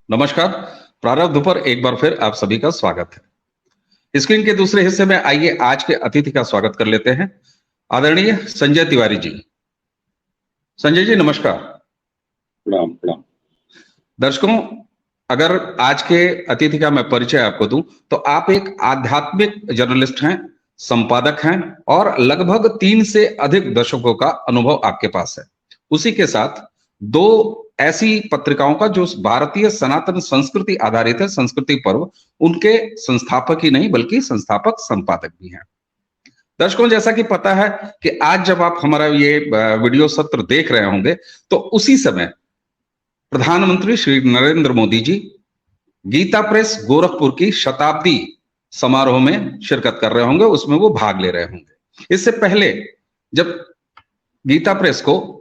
नमस्कार। प्रारब्ध पर एक बार फिर आप सभी का स्वागत है। स्क्रीन के दूसरे हिस्से में आइए आज के अतिथि का स्वागत कर लेते हैं, आदरणीय संजय तिवारी जी। संजय जी नमस्कार। प्रणाम प्रणाम। दर्शकों, अगर आज के अतिथि का मैं परिचय आपको दूं तो आप एक आध्यात्मिक जर्नलिस्ट हैं, संपादक हैं और लगभग 3 से अधिक दशकों का अनुभव आपके पास है। उसी के साथ 2 ऐसी पत्रिकाओं का जो भारतीय सनातन संस्कृति आधारित है, संस्कृति पर्व, उनके संस्थापक ही नहीं बल्कि संस्थापक संपादक भी हैं। दर्शकों, जैसा कि पता है कि आज जब आप हमारा ये वीडियो सत्र देख रहे होंगे तो उसी समय प्रधानमंत्री श्री नरेंद्र मोदी जी गीता प्रेस गोरखपुर की शताब्दी समारोह में शिरकत कर रहे होंगे, उसमें वो भाग ले रहे होंगे। इससे पहले जब गीता प्रेस को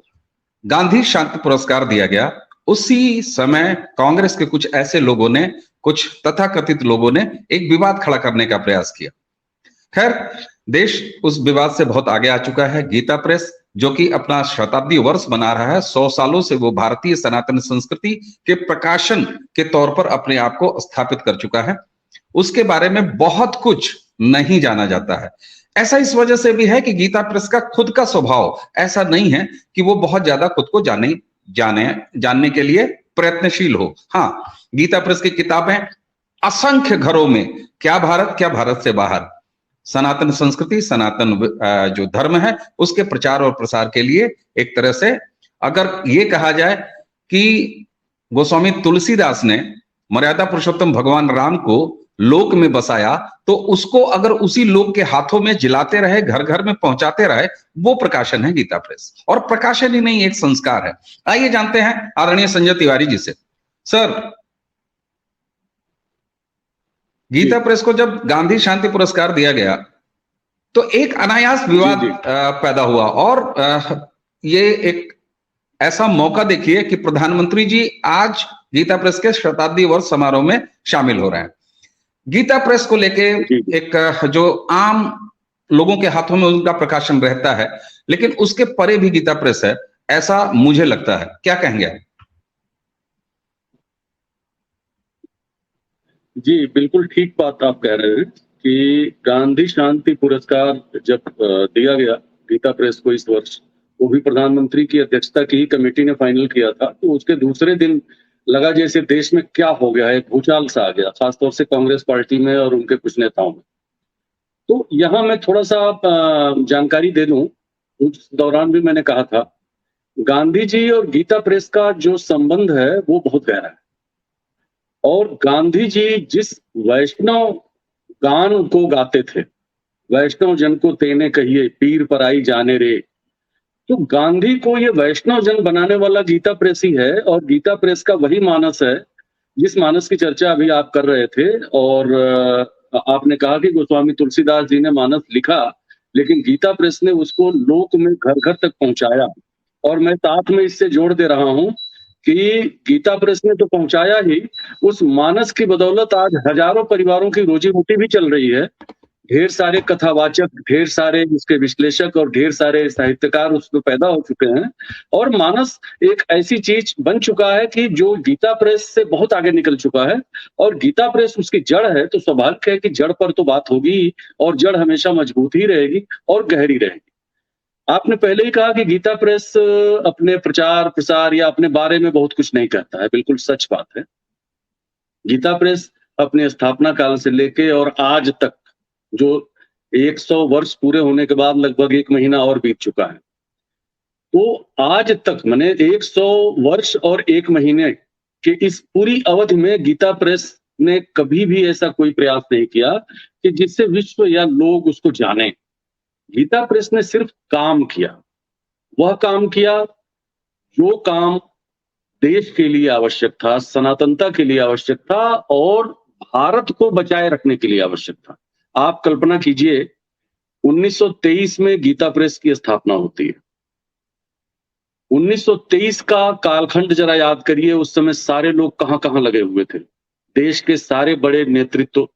गांधी शांति पुरस्कार दिया गया, उसी समय कांग्रेस के कुछ ऐसे लोगों ने, कुछ तथाकथित लोगों ने एक विवाद खड़ा करने का प्रयास किया। खैर, देश उस विवाद से बहुत आगे आ चुका है। गीता प्रेस जो कि अपना शताब्दी वर्ष मना रहा है, 100 सालों से वो भारतीय सनातन संस्कृति के प्रकाशन के तौर पर अपने आप को स्थापित कर चुका है। उसके बारे में बहुत कुछ नहीं जाना जाता है। ऐसा इस वजह से भी है कि गीता प्रेस का खुद का स्वभाव ऐसा नहीं है कि वो बहुत ज्यादा खुद को जानने के लिए प्रयत्नशील हो। हाँ, गीता प्रेस की किताबें असंख्य घरों में, क्या भारत से बाहर, सनातन संस्कृति, सनातन जो धर्म है उसके प्रचार और प्रसार के लिए, एक तरह से अगर ये कहा जाए कि गोस्वामी तुलसीदास ने मर्यादा पुरुषोत्तम भगवान राम को लोक में बसाया, तो उसको अगर उसी लोक के हाथों में जिलाते रहे, घर घर में पहुंचाते रहे, वो प्रकाशन है गीता प्रेस। और प्रकाशन ही नहीं, एक संस्कार है। आइए जानते हैं आदरणीय संजय तिवारी जी से। सर, गीता प्रेस को जब गांधी शांति पुरस्कार दिया गया तो एक अनायास विवाद पैदा हुआ और ये एक ऐसा मौका देखिए कि प्रधानमंत्री जी आज गीता प्रेस के शताब्दी वर्ष समारोह में शामिल हो रहे हैं। गीता प्रेस को लेके एक जो आम लोगों के हाथों में उनका प्रकाशन रहता है, लेकिन उसके परे भी गीता प्रेस है, ऐसा मुझे लगता है। क्या कहेंगे आप? जी, बिल्कुल ठीक बात आप कह रहे हैं कि गांधी शांति पुरस्कार जब दिया गया गीता प्रेस को इस वर्ष, वो भी प्रधानमंत्री की अध्यक्षता की कमेटी ने फाइनल किया था, तो उसके दूसरे दिन लगा जैसे देश में क्या हो गया है, भूचाल सा आ गया, खासतौर से कांग्रेस पार्टी में और उनके कुछ नेताओं में। तो यहाँ मैं थोड़ा सा जानकारी दे दूं। उस दौरान भी मैंने कहा था, गांधी जी और गीता प्रेस का जो संबंध है वो बहुत गहरा है। और गांधी जी जिस वैष्णव गान को गाते थे, वैष्णव जन को तेने कहिए पीर पराई जाने रे, तो गांधी को ये वैष्णव जन बनाने वाला गीता प्रेस ही है। और गीता प्रेस का वही मानस है जिस मानस की चर्चा अभी आप कर रहे थे। और आपने कहा कि गोस्वामी तुलसीदास जी ने मानस लिखा, लेकिन गीता प्रेस ने उसको लोक में घर घर तक पहुंचाया। और मैं साथ में इससे जोड़ दे रहा हूं कि गीता प्रेस ने तो पहुंचाया ही, उस मानस की बदौलत आज हजारों परिवारों की रोजी रोटी भी चल रही है। ढेर सारे कथावाचक, ढेर सारे उसके विश्लेषक और ढेर सारे साहित्यकार उसमें पैदा हो चुके हैं। और मानस एक ऐसी चीज बन चुका है कि जो गीता प्रेस से बहुत आगे निकल चुका है। और गीता प्रेस उसकी जड़ है, तो स्वाभाविक है कि जड़ पर तो बात होगी, और जड़ हमेशा मजबूत ही रहेगी और गहरी रहेगी। आपने पहले ही कहा कि गीता प्रेस अपने प्रचार प्रसार या अपने बारे में बहुत कुछ नहीं कहता है। बिल्कुल सच बात है। गीता प्रेस अपने स्थापना काल से लेके और आज तक, जो 100 वर्ष पूरे होने के बाद लगभग 1 महीना और बीत चुका है, तो आज तक माने 100 वर्ष और 1 महीने के इस पूरी अवधि में गीता प्रेस ने कभी भी ऐसा कोई प्रयास नहीं किया कि जिससे विश्व या लोग उसको जाने। गीता प्रेस ने सिर्फ काम किया, वह काम किया जो काम देश के लिए आवश्यक था, सनातनता के लिए आवश्यक था और भारत को बचाए रखने के लिए आवश्यक था। आप कल्पना कीजिए, 1923 में गीता प्रेस की स्थापना होती है। 1923 का कालखंड जरा याद करिए, उस समय सारे लोग कहां-कहां लगे हुए थे। देश के सारे बड़े नेतृत्व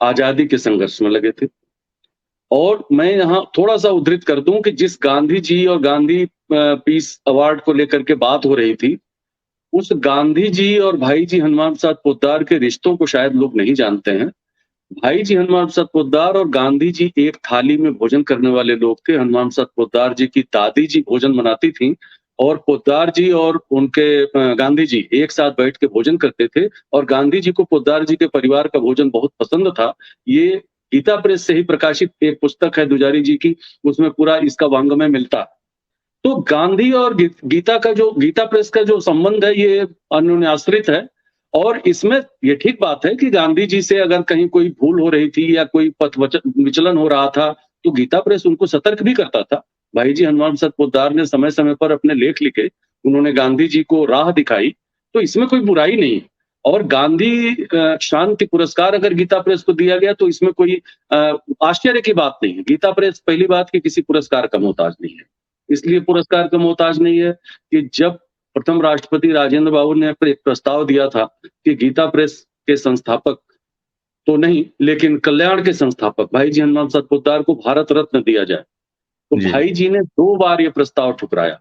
आजादी के संघर्ष में लगे थे। और मैं यहाँ थोड़ा सा उद्धृत कर दूं कि जिस गांधी जी और गांधी पीस अवार्ड को लेकर के बात हो रही थी, उस गांधी जी और भाई जी हनुमान प्रसाद पोद्दार के रिश्तों को शायद लोग नहीं जानते हैं। भाई जी हनुमान प्रसाद पोद्दार और गांधी जी एक थाली में भोजन करने वाले लोग थे। हनुमान प्रसाद पोद्दार जी की दादी जी भोजन बनाती थी और पोद्दार जी और उनके गांधी जी एक साथ बैठ के भोजन करते थे और गांधी जी को पोद्दार जी के परिवार का भोजन बहुत पसंद था। ये गीता प्रेस से ही प्रकाशित एक पुस्तक है दुजारी जी की, उसमें पूरा इसका वांग्मय मिलता है। तो गांधी और गीता प्रेस का जो संबंध है ये अन्योन्याश्रित है और इसमें ये ठीक बात है कि गांधी जी से अगर कहीं कोई भूल हो रही थी या कोई विचलन हो रहा था तो गीता प्रेस उनको सतर्क भी करता था। भाई जी हनुमान प्रसाद पोद्दार ने समय समय पर अपने लेख लिखे, उन्होंने गांधी जी को राह दिखाई, तो इसमें कोई बुराई नहीं है। और गांधी शांति पुरस्कार अगर गीता प्रेस को दिया गया तो इसमें कोई आश्चर्य की बात नहीं है। गीता प्रेस पहली बात कि किसी पुरस्कार का मोहताज नहीं है, इसलिए पुरस्कार का मोहताज नहीं है कि जब प्रथम राष्ट्रपति राजेंद्र बाबू ने एक प्रस्ताव दिया था कि गीता प्रेस के संस्थापक तो नहीं लेकिन कल्याण के संस्थापक भाई जी हनुमान प्रसाद पोद्दार को भारत रत्न दिया जाए, तो जी। भाई जी ने 2 बार ये प्रस्ताव ठुकराया।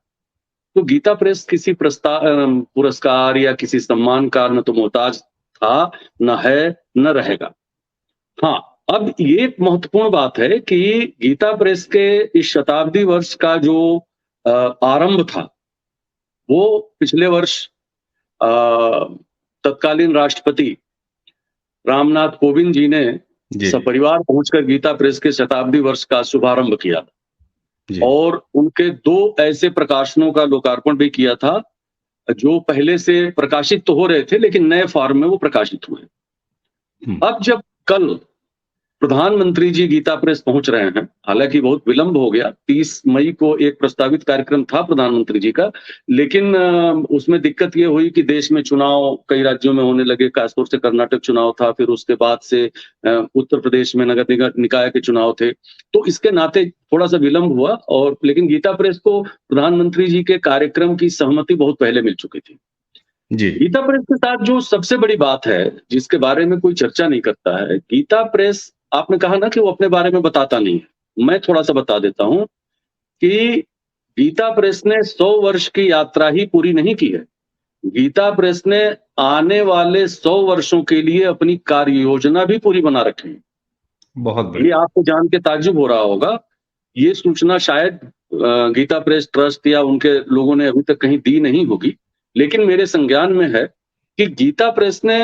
तो गीता प्रेस किसी पुरस्कार या किसी सम्मान का न तो मोहताज था, न है, न रहेगा। हाँ, अब ये एक महत्वपूर्ण बात है कि गीता प्रेस के इस शताब्दी वर्ष का जो आरंभ था, वो पिछले वर्ष तत्कालीन राष्ट्रपति रामनाथ कोविंद जी ने जी। सपरिवार पहुंचकर गीता प्रेस के शताब्दी वर्ष का शुभारंभ किया जी। और उनके 2 ऐसे प्रकाशनों का लोकार्पण भी किया था, जो पहले से प्रकाशित तो हो रहे थे लेकिन नए फॉर्म में वो प्रकाशित हुए। अब जब कल प्रधानमंत्री जी गीता प्रेस पहुंच रहे हैं, हालांकि बहुत विलंब हो गया, 30 मई को एक प्रस्तावित कार्यक्रम था प्रधानमंत्री जी का, लेकिन उसमें दिक्कत ये हुई कि देश में चुनाव कई राज्यों में होने लगे, खासतौर से कर्नाटक चुनाव था, फिर उसके बाद से उत्तर प्रदेश में नगर निकाय के चुनाव थे, तो इसके नाते थोड़ा सा विलंब हुआ। और लेकिन गीता प्रेस को प्रधानमंत्री जी के कार्यक्रम की सहमति बहुत पहले मिल चुकी थी। जी। गीता प्रेस के साथ जो सबसे बड़ी बात है जिसके बारे में कोई चर्चा नहीं करता है, गीता प्रेस, आपने कहा ना कि वो अपने बारे में बताता नहीं है, मैं थोड़ा सा बता देता हूं कि गीता प्रेस ने 100 वर्ष की यात्रा ही पूरी नहीं की है। गीता प्रेस ने आने वाले 100 वर्षों के लिए अपनी कार्य योजना भी पूरी बना रखी है। बहुत ये बढ़िया। आपको जान के ताज्जुब हो रहा होगा, ये सूचना शायद गीता प्रेस ट्रस्ट या उनके लोगों ने अभी तक कहीं दी नहीं होगी, लेकिन मेरे संज्ञान में है कि गीता प्रेस ने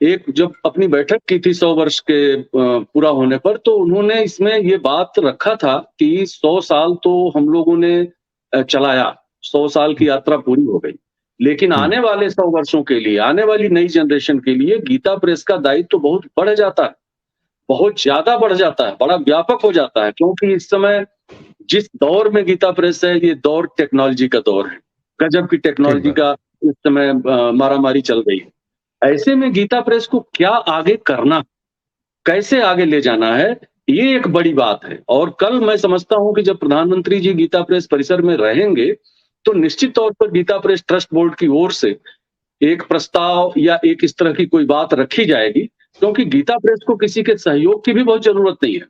एक जब अपनी बैठक की थी 100 वर्ष के पूरा होने पर, तो उन्होंने इसमें ये बात रखा था कि 100 साल तो हम लोगों ने चलाया, 100 साल की यात्रा पूरी हो गई, लेकिन आने वाले 100 वर्षों के लिए, आने वाली नई जनरेशन के लिए गीता प्रेस का दायित्व तो बहुत बढ़ जाता है, बहुत ज्यादा बढ़ जाता है, बड़ा व्यापक हो जाता है, क्योंकि इस समय जिस दौर में गीता प्रेस है, ये दौर टेक्नोलॉजी का दौर है, गजब की टेक्नोलॉजी का इस समय मारामारी चल रही है। ऐसे में गीता प्रेस को क्या आगे करना, कैसे आगे ले जाना है, ये एक बड़ी बात है। और कल मैं समझता हूं कि जब प्रधानमंत्री जी गीता प्रेस परिसर में रहेंगे, तो निश्चित तौर पर गीता प्रेस ट्रस्ट बोर्ड की ओर से एक प्रस्ताव या एक इस तरह की कोई बात रखी जाएगी, क्योंकि गीता प्रेस को किसी के सहयोग की भी बहुत जरूरत नहीं है,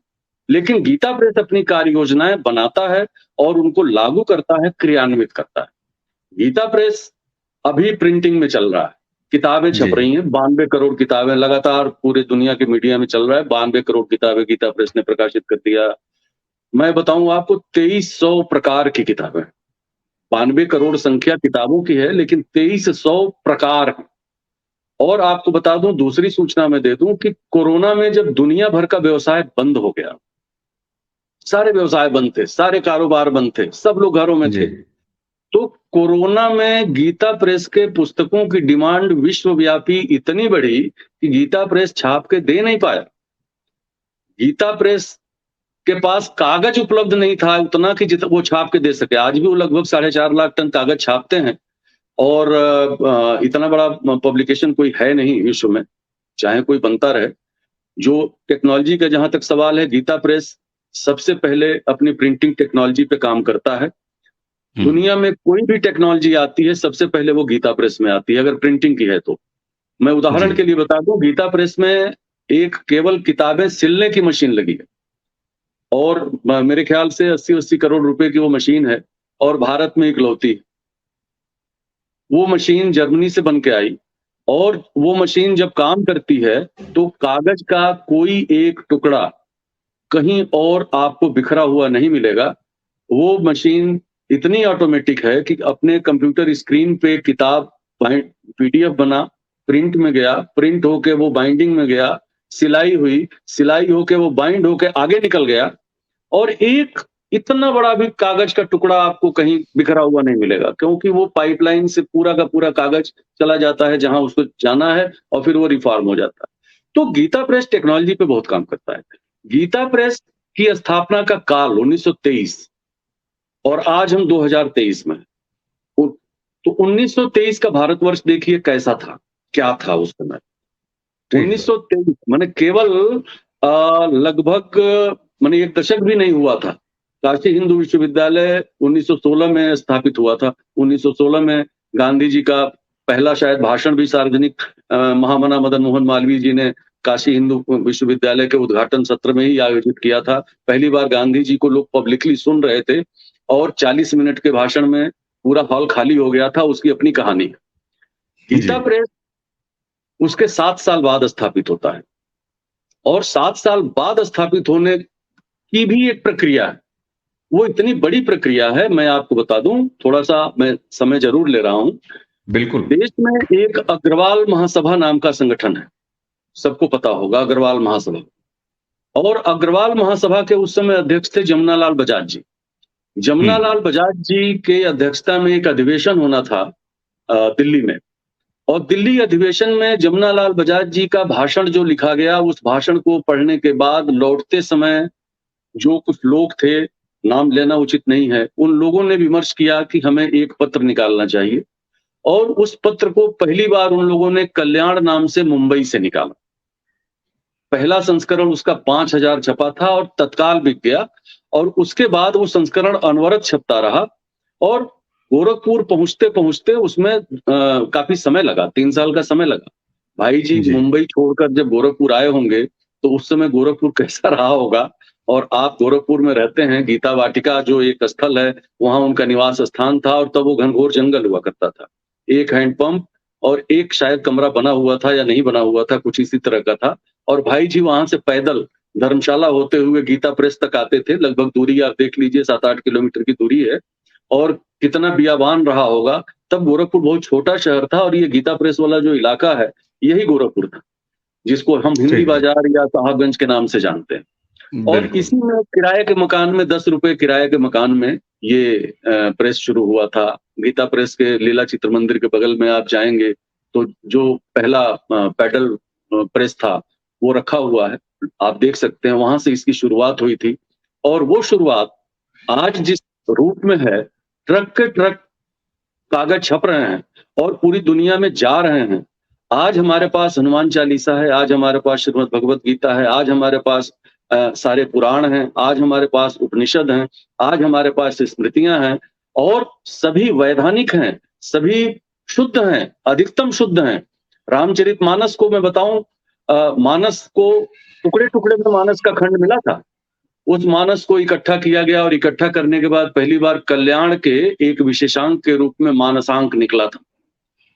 लेकिन गीता प्रेस अपनी कार्य योजनाएं बनाता है और उनको लागू करता है, क्रियान्वित करता है। गीता प्रेस अभी प्रिंटिंग में चल रहा है, किताबें छप रही हैं, 92 करोड़ किताबें लगातार पूरे दुनिया के मीडिया में चल रहा है, 92 करोड़ किताबें गीता प्रेस ने प्रकाशित कर दिया। मैं बताऊं आपको 2300 प्रकार की किताबें, 92 करोड़ संख्या किताबों की है, लेकिन 2300 प्रकार हैं। और आपको बता दूं, दूसरी सूचना मैं दे दूं कि कोरोना में जब दुनिया भर का व्यवसाय बंद हो गया, सारे व्यवसाय बंद थे, सारे कारोबार बंद थे, सब लोग घरों में थे, तो कोरोना में गीता प्रेस के पुस्तकों की डिमांड विश्वव्यापी इतनी बढ़ी कि गीता प्रेस छाप के दे नहीं पाया। गीता प्रेस के पास कागज उपलब्ध नहीं था उतना कि जितना वो छाप के दे सके। आज भी वो लगभग 4.5 लाख टन कागज छापते हैं और इतना बड़ा पब्लिकेशन कोई है नहीं विश्व में, चाहे कोई बनता रहे। जो टेक्नोलॉजी का जहां तक सवाल है, गीता प्रेस सबसे पहले अपनी प्रिंटिंग टेक्नोलॉजी पे काम करता है। दुनिया में कोई भी टेक्नोलॉजी आती है, सबसे पहले वो गीता प्रेस में आती है, अगर प्रिंटिंग की है तो। मैं उदाहरण के लिए बता दूं, गीता प्रेस में एक केवल किताबें सिलने की मशीन लगी है और मेरे ख्याल से 80-80 करोड़ रुपए की वो मशीन है और भारत में इकलौती। वो मशीन जर्मनी से बन के आई, और वो मशीन जब काम करती है तो कागज का कोई एक टुकड़ा कहीं और आपको बिखरा हुआ नहीं मिलेगा। वो मशीन इतनी ऑटोमेटिक है कि अपने कंप्यूटर स्क्रीन पे किताब पीडीएफ बना, प्रिंट में गया, प्रिंट होके वो बाइंडिंग में गया, सिलाई हुई, सिलाई होके वो बाइंड होके आगे निकल गया, और एक इतना बड़ा भी कागज का टुकड़ा आपको कहीं बिखरा हुआ नहीं मिलेगा, क्योंकि वो पाइपलाइन से पूरा का पूरा कागज चला जाता है जहां उसको जाना है, और फिर वो रिफॉर्म हो जाता है। तो गीता प्रेस टेक्नोलॉजी पे बहुत काम करता है। गीता प्रेस की स्थापना का काल 1923, और आज हम 2023 में। तो 1923 का भारतवर्ष देखिए कैसा था, क्या था उस समय। ठीक है। 1923 माने केवल लगभग माने एक दशक भी नहीं हुआ था। काशी हिंदू विश्वविद्यालय 1916 में स्थापित हुआ था। 1916 में गांधी जी का पहला शायद भाषण भी सार्वजनिक महामना मदन मोहन मालवीय जी ने काशी हिंदू विश्वविद्यालय के उद्घाटन सत्र में ही आयोजित किया था। पहली बार गांधी जी को लोग पब्लिकली सुन रहे थे, और 40 मिनट के भाषण में पूरा हॉल खाली हो गया था। उसकी अपनी कहानी है। गीता जी। प्रेस उसके 7 साल बाद स्थापित होता है, और 7 साल बाद स्थापित होने की भी एक प्रक्रिया है। वो इतनी बड़ी प्रक्रिया है, मैं आपको बता दूं, थोड़ा सा मैं समय जरूर ले रहा हूं। बिल्कुल। देश में एक अग्रवाल महासभा नाम का संगठन है, सबको पता होगा अग्रवाल महासभा। और अग्रवाल महासभा के उस समय अध्यक्ष थे जमुनालाल बजाज जी। जमुनालाल बजाज जी के अध्यक्षता में एक अधिवेशन होना था दिल्ली में, और दिल्ली अधिवेशन में जमुनालाल बजाज जी का भाषण जो लिखा गया, उस भाषण को पढ़ने के बाद लौटते समय जो कुछ लोग थे, नाम लेना उचित नहीं है, उन लोगों ने विमर्श किया कि हमें एक पत्र निकालना चाहिए, और उस पत्र को पहली बार उन लोगों ने कल्याण नाम से मुंबई से निकाला। पहला संस्करण उसका 5000 छपा था और तत्काल बिक गया, और उसके बाद वो संस्करण अनवरत छपता रहा, और गोरखपुर पहुंचते पहुंचते उसमें काफी समय लगा, 3 साल का समय लगा। भाई जी जी। मुंबई छोड़कर जब गोरखपुर आए होंगे तो उस समय गोरखपुर कैसा रहा होगा। और आप गोरखपुर में रहते हैं, गीता वाटिका जो एक स्थल है, वहां उनका निवास स्थान था, और तब वो घनघोर जंगल हुआ करता था। एक हैंडपंप और एक शायद कमरा बना हुआ था या नहीं बना हुआ था, कुछ इसी तरह का था। और भाई जी वहां से पैदल धर्मशाला होते हुए गीता प्रेस तक आते थे। लगभग दूरी आप देख लीजिए, 7-8 किलोमीटर की दूरी है, और कितना बियाबान रहा होगा। तब गोरखपुर बहुत छोटा शहर था, और ये गीता प्रेस वाला जो इलाका है, यही गोरखपुर था, जिसको हम हिंदी ठीक है। बाजार या साहबगंज के नाम से जानते हैं। और बिल्कुल। इसी में किराए के मकान में, 10 रुपए किराए के मकान में ये प्रेस शुरू हुआ था। गीता प्रेस के लीला चित्र मंदिर के बगल में आप जाएंगे तो जो पहला पैडल प्रेस था वो रखा हुआ है, आप देख सकते हैं। वहां से इसकी शुरुआत हुई थी, और वो शुरुआत आज जिस रूप में है, ट्रक के ट्रक कागज छप रहे हैं और पूरी दुनिया में जा रहे हैं। आज हमारे पास हनुमान चालीसा है, आज हमारे पास श्रीमद् भगवत गीता है, आज हमारे पास सारे पुराण हैं, आज हमारे पास उपनिषद हैं, आज हमारे पास स्मृतियां हैं, और सभी वैधानिक हैं, सभी शुद्ध हैं, अधिकतम शुद्ध हैं। रामचरितमानस को मैं बताऊं, मानस को टुकड़े टुकड़े में मानस का खंड मिला था। उस मानस को इकट्ठा किया गया, और इकट्ठा करने के बाद पहली बार कल्याण के एक विशेषांक के रूप में मानसांक निकला था,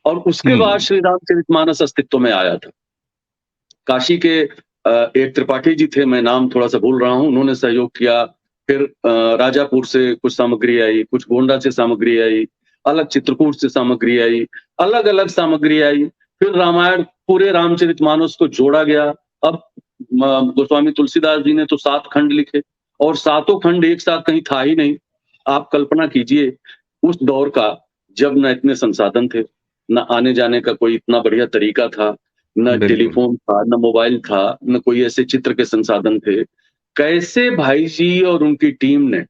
और उसके बाद श्री रामचरितमानस अस्तित्व में आया था। काशी के एक त्रिपाठी जी थे, मैं नाम थोड़ा सा भूल रहा हूं, उन्होंने सहयोग किया। फिर राजापुर से कुछ सामग्री आई, कुछ गोंडा से सामग्री आई, अलग चित्रकूट से सामग्री आई, अलग अलग सामग्री आई। फिर रामायण, पूरे रामचरितमानस को जोड़ा गया। अब गोस्वामी तुलसीदास जी ने तो 7 खंड लिखे, और 7 खंड एक साथ कहीं था ही नहीं। आप कल्पना कीजिए उस दौर का, जब न इतने संसाधन थे, न आने जाने का कोई इतना बढ़िया तरीका था, न बिल्कुल। टेलीफोन था, न मोबाइल था, न कोई ऐसे चित्र के संसाधन थे। कैसे भाई जी और उनकी टीम ने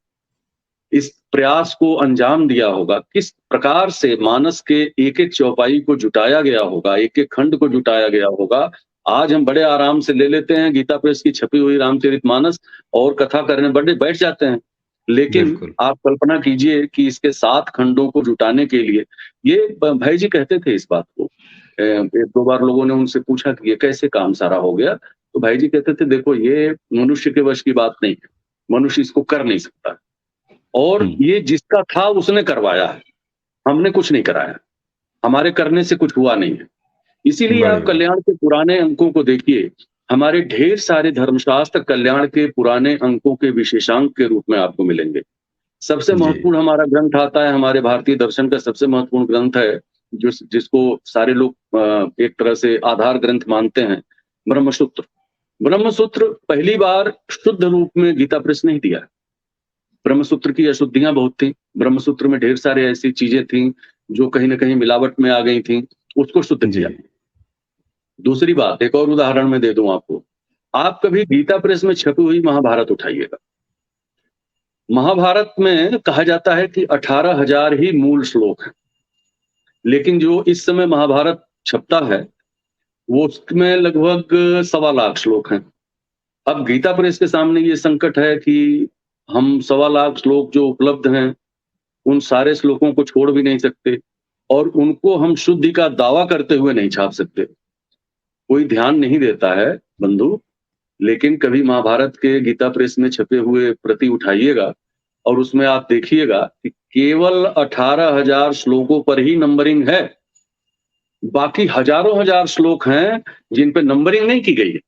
इस प्रयास को अंजाम दिया होगा, किस प्रकार से मानस के एक एक चौपाई को जुटाया गया होगा, एक एक खंड को जुटाया गया होगा। आज हम बड़े आराम से ले लेते हैं गीता प्रेस की छपी हुई रामचरितमानस, और कथा करने बड़े बैठ जाते हैं। लेकिन बिल्कुल। आप कल्पना कीजिए कि इसके 7 खंडों को जुटाने के लिए, ये भाई जी कहते थे इस बात को। 1-2 बार लोगों ने उनसे पूछा कि ये कैसे काम सारा हो गया, तो भाई जी कहते थे, देखो ये मनुष्य के वश की बात नहीं है, मनुष्य इसको कर नहीं सकता, और ये जिसका था उसने करवाया है, हमने कुछ नहीं कराया। हमारे करने से कुछ हुआ नहीं है। इसीलिए बड़ी आप बात। कल्याण के पुराने अंकों को देखिए, हमारे ढेर सारे धर्मशास्त्र कल्याण के पुराने अंकों के विशेषांक के रूप में आपको मिलेंगे। सबसे जी, महत्वपूर्ण हमारा ग्रंथ आता है, हमारे भारतीय दर्शन का सबसे महत्वपूर्ण ग्रंथ है, जिसको सारे लोग एक तरह से आधार ग्रंथ मानते हैं, ब्रह्मसूत्र। ब्रह्मसूत्र पहली बार शुद्ध रूप में गीता प्रेस ने ही दिया है। ब्रह्मसूत्र की अशुद्धियां बहुत थी, ब्रह्मसूत्र में ढेर सारे ऐसी चीजें थी जो कहीं न कहीं मिलावट में आ गई थी, उसको शुद्ध जी, किया। दूसरी बात, एक और उदाहरण मैं दे दूं आपको। आप कभी गीता प्रेस में छपी हुई महाभारत उठाइएगा। महाभारत में कहा जाता है कि 18,000 ही मूल श्लोक हैं, लेकिन जो इस समय महाभारत छपता है, वो उसमें लगभग 1.25 लाख श्लोक हैं। अब गीता प्रेस के सामने ये संकट है कि हम 1.25 लाख श्लोक जो उपलब्ध हैं, उन सारे श्लोकों को छोड़ भी नहीं सकते और उनको हम शुद्धि का दावा करते हुए नहीं छाप सकते। कोई ध्यान नहीं देता है बंधु, लेकिन कभी महाभारत के गीता प्रेस में छपे हुए प्रति उठाइएगा और उसमें आप देखिएगा कि केवल 18,000 श्लोकों पर ही नंबरिंग है। बाकी हजारों हजार श्लोक हैं जिन पे नंबरिंग नहीं की गई है।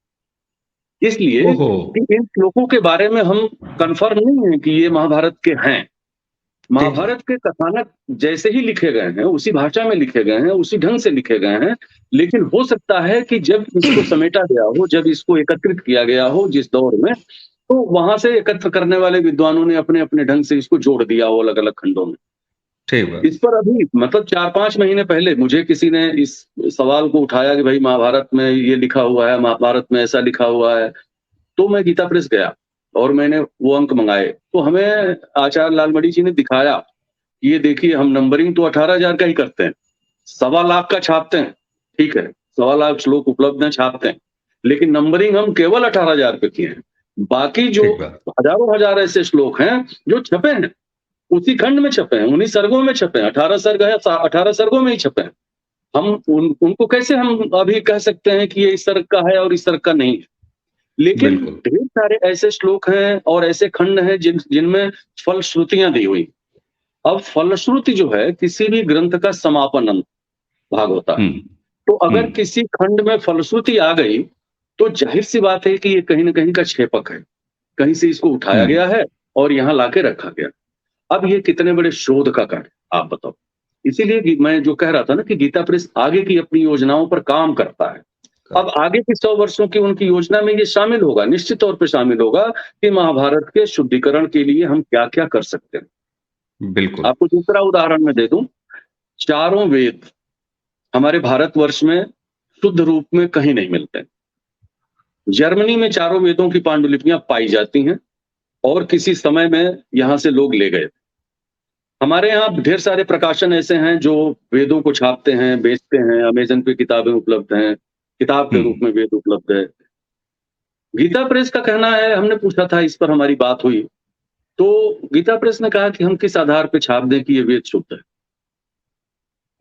इसलिए ओहो! कि इन श्लोकों के बारे में हम कन्फर्म नहीं है कि ये महाभारत के हैं। ठीक है, महाभारत के कथानक जैसे ही लिखे गए हैं, उसी भाषा में लिखे गए हैं, उसी ढंग से लिखे गए हैं, लेकिन हो सकता है कि जब इसको समेटा गया हो, जब इसको एकत्रित किया गया हो जिस दौर में, तो वहां से एकत्र करने वाले विद्वानों ने अपने-अपने ढंग से इसको जोड़ दिया हो अलग-अलग खंडों में। ठीक बात। इस पर अभी मतलब 4-5 महीने पहले मुझे किसी ने इस सवाल को उठाया कि भाई महाभारत में ये लिखा हुआ है, महाभारत में ऐसा लिखा हुआ है। तो मैं गीता प्रेस गया और मैंने वो अंक मंगाए। तो हमें आचार्य लालमणि जी ने दिखाया, कि ये देखिए हम नंबरिंग तो 18,000 का ही करते हैं, 1.25 लाख का छापते हैं, ठीक है, 1.25 लाख श्लोक उपलब्ध हैं, छापते हैं, लेकिन नंबरिंग हम केवल 18,000 पे किए हैं। बाकी जो ठीक बात। हजारों हजार ऐसे श्लोक हैं जो छपे हैं, उसी खंड में छपे हैं, उन्हीं सर्गों में छपे हैं, 18 सर्ग है, 18 सर्गों में ही छपे हैं। हम उनको कैसे हम अभी कह सकते हैं कि ये इस सर्ग का है और इस सर्ग का नहीं है? लेकिन बिल्कुल, ढेर सारे ऐसे श्लोक हैं और ऐसे खंड हैं जिनमें फलश्रुतियां दी हुई। अब फलश्रुति जो है किसी भी ग्रंथ का समापन अंत भाग होता है। हुँ, तो अगर हुँ, किसी खंड में फलश्रुति आ गई, तो जाहिर सी बात है कि ये कहीं न कहीं का क्षेपक है। कहीं से इसको उठाया हुँ, गया है और यहाँ लाके रखा गया। अब ये कितने बड़े शोध का कार्य, आप बताओ। इसीलिए मैं जो कह रहा था ना कि गीता प्रेस आगे की अपनी योजनाओं पर काम करता है। अब आगे की 100 वर्षों की उनकी योजना में ये शामिल होगा, निश्चित तौर पे शामिल होगा कि महाभारत के शुद्धिकरण के लिए हम क्या-क्या कर सकते हैं। बिल्कुल, आपको दूसरा उदाहरण मैं दे दूं, चारों वेद हमारे भारतवर्ष में शुद्ध रूप में कहीं नहीं मिलते। जर्मनी में चारों वेदों की पांडुलिपियां पाई जाती हैं और किसी समय में यहां से लोग ले गए। हमारे यहाँ ढेर सारे प्रकाशन ऐसे हैं जो वेदों को छापते हैं, बेचते हैं, अमेज़न पे किताबें उपलब्ध हैं, किताब के हुँ, रूप में वेद उपलब्ध है। गीता प्रेस का कहना है, हमने पूछा था, इस पर हमारी बात हुई, तो गीता प्रेस ने कहा कि हम किस आधार पे छाप दें कि ये वेद शुद्ध है।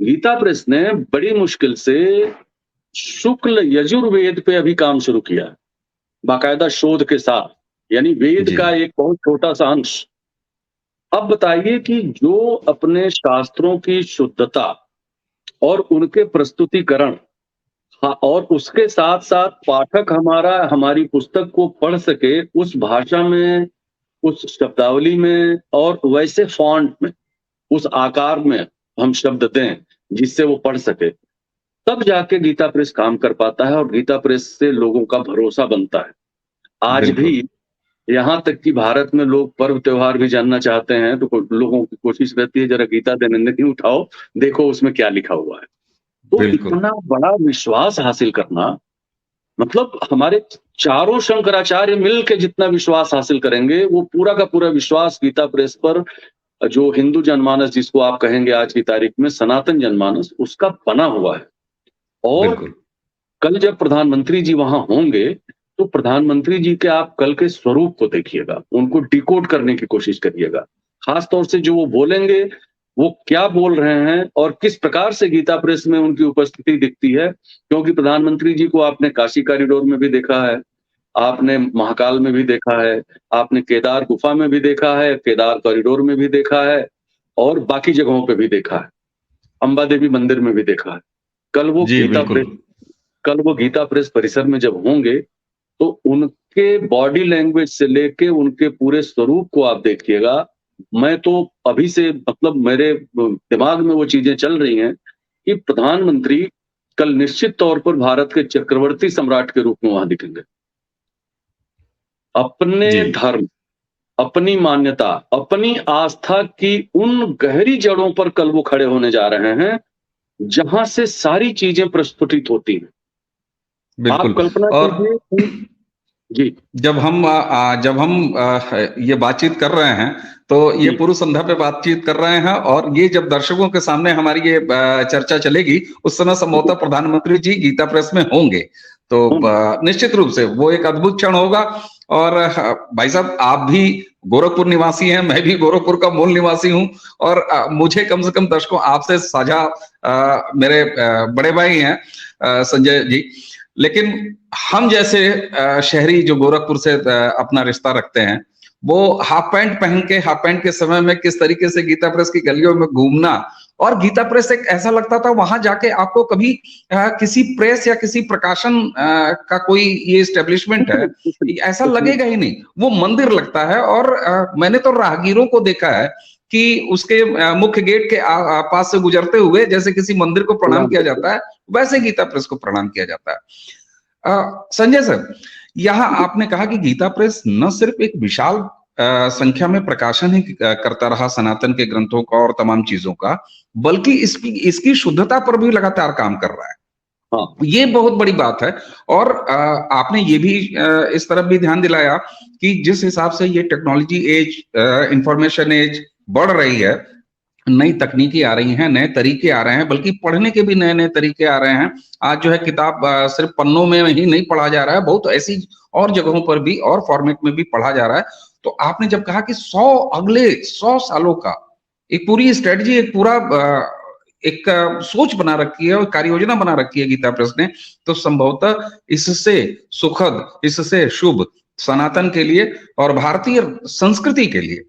गीता प्रेस ने बड़ी मुश्किल से शुक्ल यजुर्वेद पे अभी काम शुरू किया है, बाकायदा शोध के साथ, यानी वेद जी, का एक बहुत छोटा-सा अंश। अब बताइए कि जो अपने शास्त्रों की शुद्धता और उनके प्रस्तुतिकरण, हाँ, और उसके साथ-साथ पाठक हमारा हमारी पुस्तक को पढ़ सके उस भाषा में, उस शब्दावली में और वैसे फ़ॉन्ट में, उस आकार में हम शब्द दें, जिससे वो पढ़ सके, तब जाके गीता प्रेस काम कर पाता है और गीता प्रेस से लोगों का भरोसा बनता है। आज बिल्कुल, भी यहाँ तक कि भारत में लोग पर्व त्योहार भी जानना चाहते हैं, तो लोगों की कोशिश रहती है जरा गीता दैनंदिनी उठाओ, देखो उसमें क्या लिखा हुआ है। तो बिल्कुल, इतना बड़ा विश्वास हासिल करना, मतलब हमारे चारों शंकराचार्य मिल के जितना विश्वास हासिल करेंगे, वो पूरा का पूरा विश्वास गीता प्रेस पर, जो हिंदू जनमानस जिसको आप कहेंगे आज की तारीख में सनातन जनमानस, उसका बना हुआ है। और बिल्कुल, कल जब प्रधानमंत्री जी वहां होंगे, तो प्रधानमंत्री जी के आप कल के स्वरूप को देखिएगा, उनको डिकोड करने की कोशिश करिएगा। खास तौर से जो वो बोलेंगे, वो क्या बोल रहे हैं और किस प्रकार से गीता प्रेस में उनकी उपस्थिति दिखती है। क्योंकि प्रधानमंत्री जी को आपने काशी कॉरिडोर में भी देखा है, आपने महाकाल में भी देखा है, आपने केदार गुफा में भी देखा है, केदार कॉरिडोर में भी देखा है और बाकी जगहों पे भी देखा है। अंबा देवी मंदिर में भी देखा है। कल वो जी गीता बिल्कुल। प्रेस कल वो गीता प्रेस परिसर में जब होंगे, तो उनके बॉडी लैंग्वेज से लेके उनके पूरे स्वरूप को आप देखिएगा। मैं तो अभी से मतलब मेरे दिमाग में वो चीजें चल रही हैं कि प्रधानमंत्री कल निश्चित तौर पर भारत के चक्रवर्ती सम्राट के रूप में वहां दिखेंगे। अपने जी धर्म, अपनी मान्यता, अपनी आस्था की उन गहरी जड़ों पर कल वो खड़े होने जा रहे हैं, जहां से सारी चीजें प्रस्फुटित होती हैं। आप बिल्कुल। कल्पना और कीजिए कि जी, जब हम ये बातचीत कर रहे हैं तो ये जी, पूर्व संध्या पे बातचीत कर रहे हैं, और ये जब दर्शकों के सामने हमारी ये चर्चा चलेगी उस समय संभवतः प्रधानमंत्री जी गीता प्रेस में होंगे। तो होंगे। निश्चित रूप से वो एक अद्भुत क्षण होगा। और भाई साहब, आप भी गोरखपुर निवासी हैं, मैं भी गोरखपुर का मूल निवासी हूं, और मुझे कम से कम दर्शकों आपसे साझा मेरे बड़े भाई हैं संजय जी। लेकिन हम जैसे शहरी जो गोरखपुर से अपना रिश्ता रखते हैं, वो हाफ पैंट पहन के, हाफ पैंट के समय में किस तरीके से गीता प्रेस की गलियों में घूमना, और गीता प्रेस एक ऐसा लगता था वहां जाके आपको कभी किसी प्रेस या किसी प्रकाशन का कोई ये एस्टेब्लिशमेंट है, ऐसा लगेगा ही नहीं, वो मंदिर लगता है। और मैंने तो राहगीरों को देखा है कि उसके मुख्य गेट के पास से गुजरते हुए जैसे किसी मंदिर को प्रणाम प्रणाम किया करते हैं। जाता है, वैसे गीता प्रेस को प्रणाम किया जाता है। संजय सर, यहाँ आपने कहा कि गीता प्रेस न सिर्फ एक विशाल संख्या में प्रकाशन ही करता रहा सनातन के ग्रंथों का और तमाम चीजों का, बल्कि इसकी इसकी शुद्धता पर भी लगातार काम कर रहा है। हाँ, ये बहुत बड़ी बात है। और आपने ये भी इस तरफ भी ध्यान दिलाया कि जिस हिसाब से ये टेक्नोलॉजी एज, इंफॉर्मेशन एज बढ़ रही है, नई तकनीकी आ रही हैं, नए तरीके आ रहे हैं, बल्कि पढ़ने के भी नए नए तरीके आ रहे हैं। आज जो है किताब सिर्फ पन्नों में ही नहीं पढ़ा जा रहा है, बहुत ऐसी और जगहों पर भी और फॉर्मेट में भी पढ़ा जा रहा है। तो आपने जब कहा कि 100 सालों का एक पूरी स्ट्रेटजी, एक पूरा एक सोच बना रखी है और कार्य योजना बना रखी है गीता प्रेस ने, तो संभवतः इससे सुखद, इससे शुभ सनातन के लिए और भारतीय संस्कृति के लिए,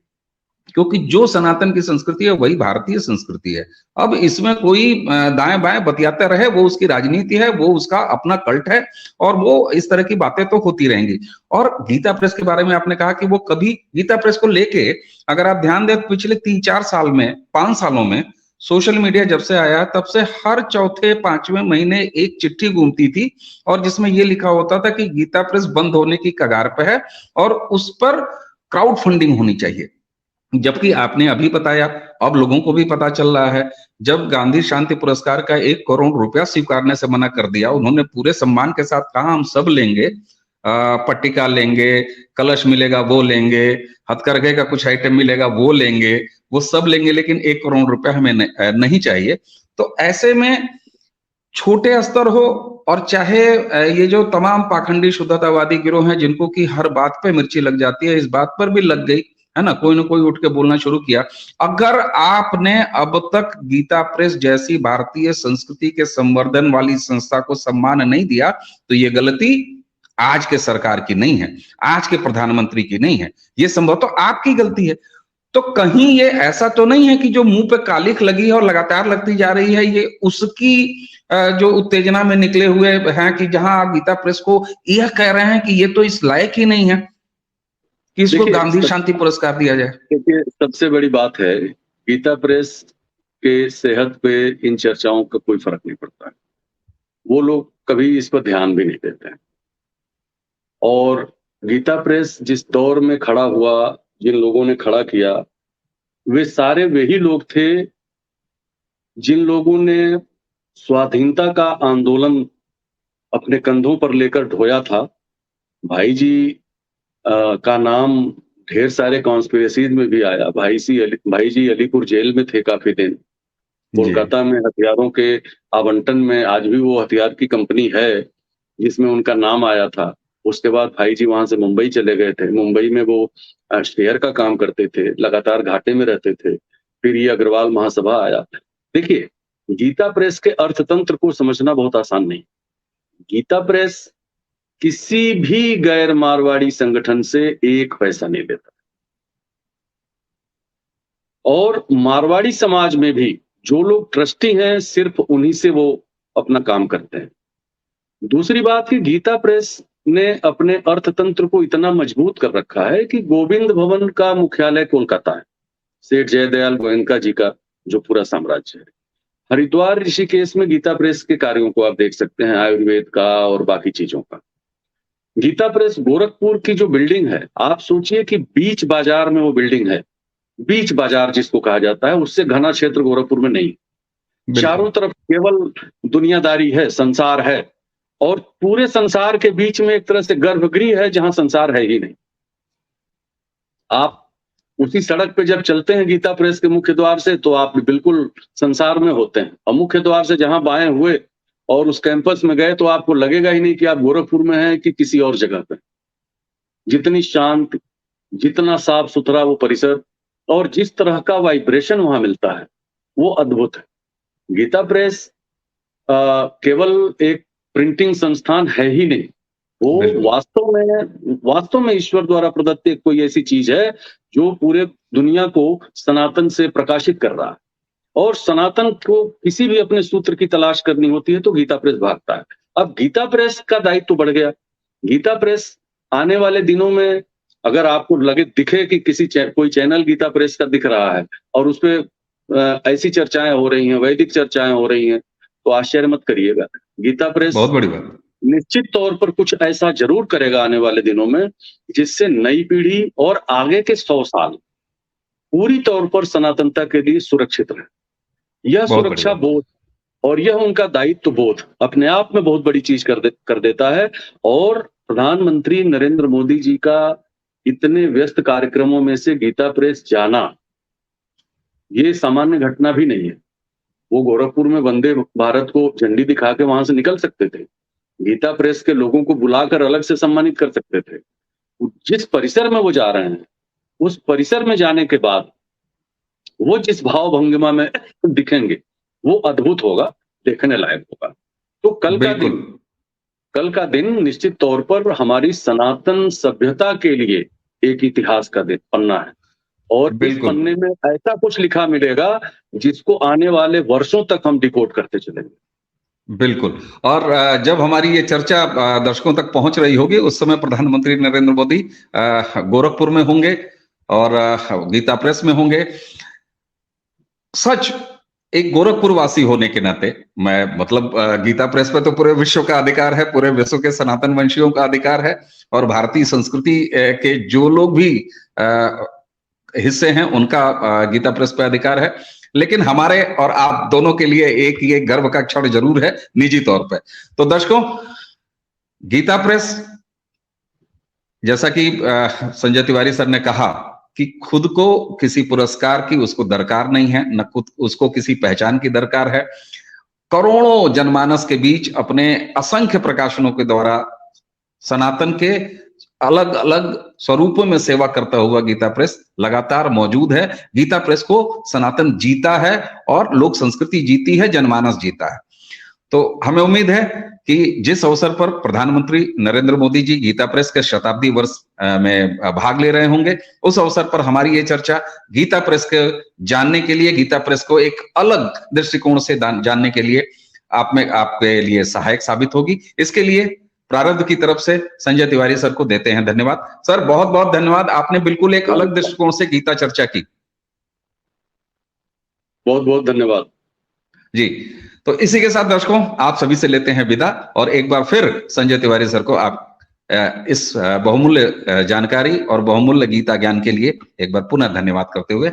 क्योंकि जो सनातन की संस्कृति है वही भारतीय संस्कृति है। अब इसमें कोई दाएं बाएं बतियाते रहे, वो उसकी राजनीति है, वो उसका अपना कल्ट है, और वो इस तरह की बातें तो होती रहेंगी। और गीता प्रेस के बारे में आपने कहा कि वो कभी गीता प्रेस को लेके, अगर आप ध्यान दें पिछले 3-4 साल में, 5 सालों में सोशल मीडिया जब से आया तब से हर चौथे 5वें महीने एक चिट्ठी घूमती थी, और जिसमें ये लिखा होता था कि गीता प्रेस बंद होने की कगार पे है और उस पर क्राउड फंडिंग होनी चाहिए। जबकि आपने अभी बताया, अब लोगों को भी पता चल रहा है, जब गांधी शांति पुरस्कार का 1 करोड़ रुपया स्वीकारने से मना कर दिया, उन्होंने पूरे सम्मान के साथ कहा हम सब लेंगे, पट्टिका लेंगे, कलश मिलेगा वो लेंगे, हथकरघे का कुछ आइटम मिलेगा वो लेंगे, वो सब लेंगे, लेकिन 1 करोड़ रुपया हमें नहीं चाहिए। तो ऐसे में छोटे स्तर हो, और चाहे ये जो तमाम पाखंडी शुद्धतावादी गिरोह हैं जिनको कि हर बात पे मिर्ची लग जाती है, इस बात पर भी लग गई है ना, कोई ना कोई उठ के बोलना शुरू किया। अगर आपने अब तक गीता प्रेस जैसी भारतीय संस्कृति के संवर्धन वाली संस्था को सम्मान नहीं दिया, तो ये गलती आज के सरकार की नहीं है, आज के प्रधानमंत्री की नहीं है, ये संभवतः तो आपकी गलती है। तो कहीं ये ऐसा तो नहीं है कि जो मुंह पे कालिख लगी है और लगातार लगती जा रही है, ये उसकी जो उत्तेजना में निकले हुए हैं, कि जहां आप गीता प्रेस को यह कह रहे हैं कि ये तो इस लायक ही नहीं है कि इसको गांधी शांति पुरस्कार दिया जाए। देखिए सबसे बड़ी बात है, गीता प्रेस के सेहत पे इन चर्चाओं का कोई फर्क नहीं पड़ता है। वो लोग कभी इस पर ध्यान भी नहीं देते हैं। और गीता प्रेस जिस दौर में खड़ा हुआ, जिन लोगों ने खड़ा किया, वे सारे वही लोग थे जिन लोगों ने स्वाधीनता का आंदोलन अपने कंधों पर लेकर ढोया था। भाई जी का नाम ढेर सारे कॉन्स्पिरेसीज में भी आया। भाई जी अलीपुर जेल में थे काफी दिन। कोलकाता में हथियारों के आवंटन में आज भी वो हथियार की कंपनी है जिसमें उनका नाम आया था। उसके बाद भाई जी वहां से मुंबई चले गए थे। मुंबई में वो शेयर का काम करते थे, लगातार घाटे में रहते थे। फिर ये अग्रवाल महासभा आया। देखिए, गीता प्रेस के अर्थतंत्र को समझना बहुत आसान नहीं। गीता प्रेस किसी भी गैर मारवाड़ी संगठन से 1 पैसा नहीं लेता, और मारवाड़ी समाज में भी जो लोग ट्रस्टी हैं सिर्फ उन्हीं से वो अपना काम करते हैं। दूसरी बात कि गीता प्रेस ने अपने अर्थतंत्र को इतना मजबूत कर रखा है कि गोविंद भवन का मुख्यालय कोलकाता है, सेठ जयदयाल गोयनका जी का जो पूरा साम्राज्य है। हरिद्वार ऋषिकेश में गीता प्रेस के कार्यों को आप देख सकते हैं, आयुर्वेद का और बाकी चीजों का। गीता प्रेस गोरखपुर की जो बिल्डिंग है, आप सोचिए कि बीच बाजार में वो बिल्डिंग है। बीच बाजार जिसको कहा जाता है, उससे घना क्षेत्र गोरखपुर में नहीं। चारों तरफ केवल दुनियादारी है, संसार है, और पूरे संसार के बीच में एक तरह से गर्भगृह है जहां संसार है ही नहीं। आप उसी सड़क पे जब चलते हैं गीता प्रेस के मुख्य द्वार से, तो आप बिल्कुल संसार में होते हैं, और मुख्य द्वार से जहां बाएं हुए और उस कैंपस में गए तो आपको लगेगा ही नहीं कि आप गोरखपुर में हैं कि किसी और जगह पे। जितनी शांत, जितना साफ सुथरा वो परिसर, और जिस तरह का वाइब्रेशन वहां मिलता है, वो अद्भुत है। गीता प्रेस केवल एक प्रिंटिंग संस्थान है ही नहीं, वो वास्तव में ईश्वर द्वारा प्रदत्त एक कोई ऐसी चीज है जो पूरे दुनिया को सनातन से प्रकाशित कर रहा है। और सनातन को किसी भी अपने सूत्र की तलाश करनी होती है तो गीता प्रेस भागता है। अब गीता प्रेस का दायित्व तो बढ़ गया। गीता प्रेस आने वाले दिनों में अगर आपको दिखे कि कोई चैनल गीता प्रेस का दिख रहा है और उसपे ऐसी चर्चाएं हो रही हैं, वैदिक चर्चाएं हो रही हैं, तो आश्चर्य मत करिएगा। गीता प्रेस बहुत बड़ी बात, निश्चित तौर पर कुछ ऐसा जरूर करेगा आने वाले दिनों में, जिससे नई पीढ़ी और आगे के 100 साल पूरी तौर पर सनातनता के लिए सुरक्षित रहे। यह सुरक्षा बोध और यह उनका दायित्व बोध अपने आप में बहुत बड़ी चीज कर देता है। और प्रधानमंत्री नरेंद्र मोदी जी का इतने व्यस्त कार्यक्रमों में से गीता प्रेस जाना, ये सामान्य घटना भी नहीं है। वो गोरखपुर में वंदे भारत को झंडी दिखा के वहां से निकल सकते थे, गीता प्रेस के लोगों को बुलाकर अलग से सम्मानित कर सकते थे। जिस परिसर में वो जा रहे हैं, उस परिसर में जाने के बाद वो जिस भाव भंगिमा में दिखेंगे, वो अद्भुत होगा, देखने लायक होगा। तो कल का दिन निश्चित तौर पर हमारी सनातन सभ्यता के लिए एक इतिहास का पन्ना है, और इस पन्ने में ऐसा कुछ लिखा मिलेगा जिसको आने वाले वर्षों तक हम डिकोड करते चलेंगे। बिल्कुल। और जब हमारी ये चर्चा दर्शकों तक पहुंच रही होगी, उस समय प्रधानमंत्री नरेंद्र मोदी गोरखपुर में होंगे और गीता प्रेस में होंगे। सच, एक गोरखपुर वासी होने के नाते मैं, मतलब गीता प्रेस पे तो पूरे विश्व का अधिकार है, पूरे विश्व के सनातन वंशियों का अधिकार है, और भारतीय संस्कृति के जो लोग भी हिस्से हैं उनका गीता प्रेस पे अधिकार है। लेकिन हमारे और आप दोनों के लिए एक ये गर्व का क्षण जरूर है निजी तौर पे। तो दर्शकों, गीता प्रेस, जैसा कि संजय तिवारी सर ने कहा कि खुद को किसी पुरस्कार की उसको दरकार नहीं है, न खुद उसको किसी पहचान की दरकार है। करोड़ों जनमानस के बीच अपने असंख्य प्रकाशनों के द्वारा सनातन के अलग अलग स्वरूपों में सेवा करता हुआ गीता प्रेस लगातार मौजूद है। गीता प्रेस को सनातन जीता है और लोक संस्कृति जीती है, जनमानस जीता है। तो हमें उम्मीद है कि जिस अवसर पर प्रधानमंत्री नरेंद्र मोदी जी गीता प्रेस के शताब्दी वर्ष में भाग ले रहे होंगे, उस अवसर पर हमारी ये चर्चा गीता प्रेस के जानने के लिए, गीता प्रेस को एक अलग दृष्टिकोण से जानने के लिए आपके लिए सहायक साबित होगी। इसके लिए प्रारब्ध की तरफ से संजय तिवारी सर को देते हैं धन्यवाद। सर, बहुत बहुत धन्यवाद, आपने बिल्कुल एक अलग दृष्टिकोण से गीता चर्चा की। बहुत बहुत धन्यवाद जी। तो इसी के साथ दर्शकों, आप सभी से लेते हैं विदा, और एक बार फिर संजय तिवारी सर को आप इस बहुमूल्य जानकारी और बहुमूल्य गीता ज्ञान के लिए एक बार पुनः धन्यवाद करते हुए